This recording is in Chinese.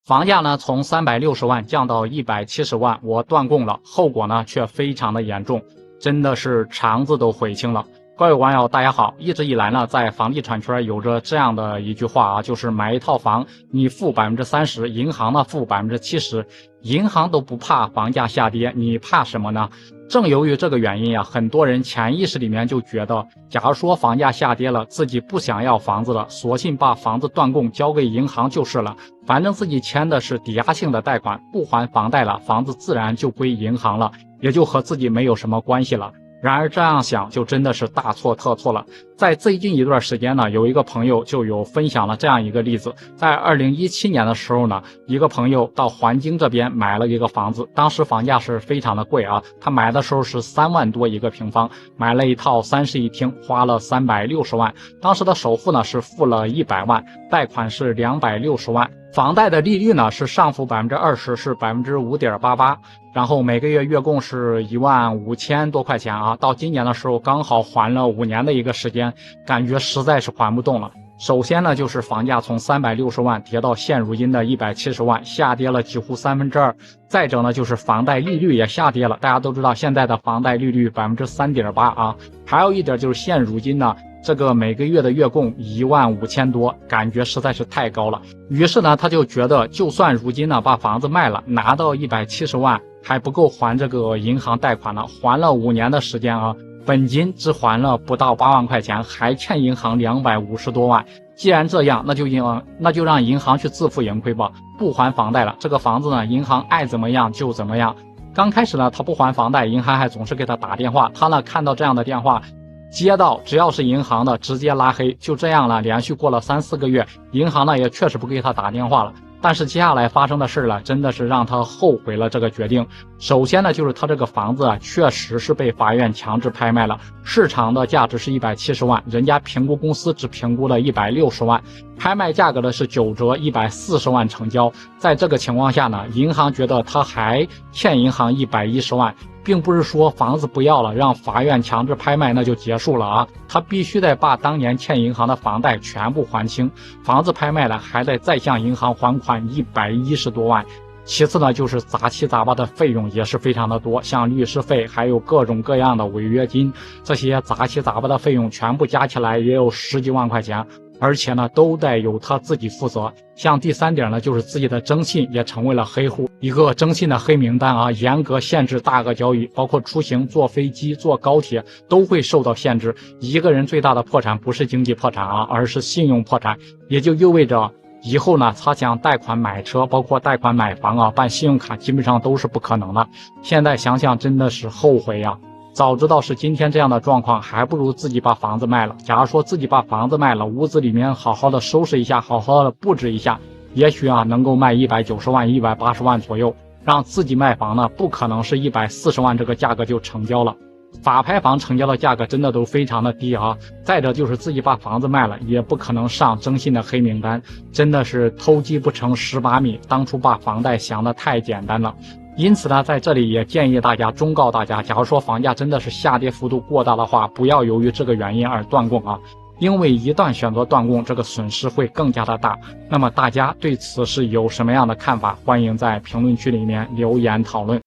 房价呢从360万降到170万，我断供了，后果呢却非常的严重，真的是肠子都悔青了。各位网友大家好，一直以来呢，在房地产圈有着这样的一句话啊，就是买一套房你付30%，银行呢付70%，银行都不怕房价下跌，你怕什么呢？正由于这个原因呀，很多人潜意识里面就觉得，假如说房价下跌了，自己不想要房子了，索性把房子断供交给银行就是了，反正自己签的是抵押性的贷款，不还房贷了，房子自然就归银行了，也就和自己没有什么关系了。然而这样想就真的是大错特错了。在最近一段时间呢，有一个朋友就有分享了这样一个例子，在2017年的时候呢，一个朋友到环京这边买了一个房子，当时房价是非常的贵啊，他买的时候是3万多一个平方，买了一套3室1厅，花了360万，当时的首付呢是付了100万，贷款是260万。房贷的利率呢是上浮20%，是5.88%，然后每个月月供是15000多块钱啊。到今年的时候刚好还了5年的一个时间，感觉实在是还不动了。首先呢，就是房价从360万跌到现如今的170万，下跌了几乎2/3。再者呢，就是房贷利率也下跌了，大家都知道现在的房贷利率3.8%啊。还有一点就是现如今呢，这个每个月的月供15000多，感觉实在是太高了。于是呢，他就觉得，就算如今呢把房子卖了，拿到170万还不够还这个银行贷款了，还了5年的时间啊，本金只还了不到8万块钱，还欠银行250多万。既然这样，那就让银行去自负盈亏吧，不还房贷了。这个房子呢，银行爱怎么样就怎么样。刚开始呢，他不还房贷，银行还总是给他打电话，他呢看到这样的电话接到，只要是银行的直接拉黑。就这样了，连续过了3-4个月，银行呢也确实不给他打电话了。但是接下来发生的事了，真的是让他后悔了这个决定。首先呢，就是他这个房子啊，确实是被法院强制拍卖了，市场的价值是170万，人家评估公司只评估了160万，拍卖价格的是9折，140万成交。在这个情况下呢，银行觉得他还欠银行110万，并不是说房子不要了，让法院强制拍卖那就结束了啊，他必须得把当年欠银行的房贷全部还清，房子拍卖了还得再向银行还款110多万。其次呢，就是杂七杂八的费用也是非常的多，像律师费，还有各种各样的违约金，这些杂七杂八的费用全部加起来也有10几万块钱，而且呢都得由他自己负责。像第3点呢，就是自己的征信也成为了黑户，一个征信的黑名单啊，严格限制大额交易，包括出行、坐飞机、坐高铁都会受到限制。一个人最大的破产不是经济破产啊，而是信用破产，也就意味着以后呢，他想贷款买车，包括贷款买房啊，办信用卡基本上都是不可能的。现在想想真的是后悔呀，早知道是今天这样的状况，还不如自己把房子卖了。假如说自己把房子卖了，屋子里面好好的收拾一下，好好的布置一下，也许啊能够卖190万、180万左右。让自己卖房呢，不可能是140万这个价格就成交了。法拍房成交的价格真的都非常的低啊！再者就是自己把房子卖了，也不可能上征信的黑名单，真的是偷鸡不成蚀把米，当初把房贷想得太简单了。因此呢，在这里也建议大家，忠告大家，假如说房价真的是下跌幅度过大的话，不要由于这个原因而断供啊，因为一旦选择断供，这个损失会更加的大。那么大家对此是有什么样的看法？欢迎在评论区里面留言讨论。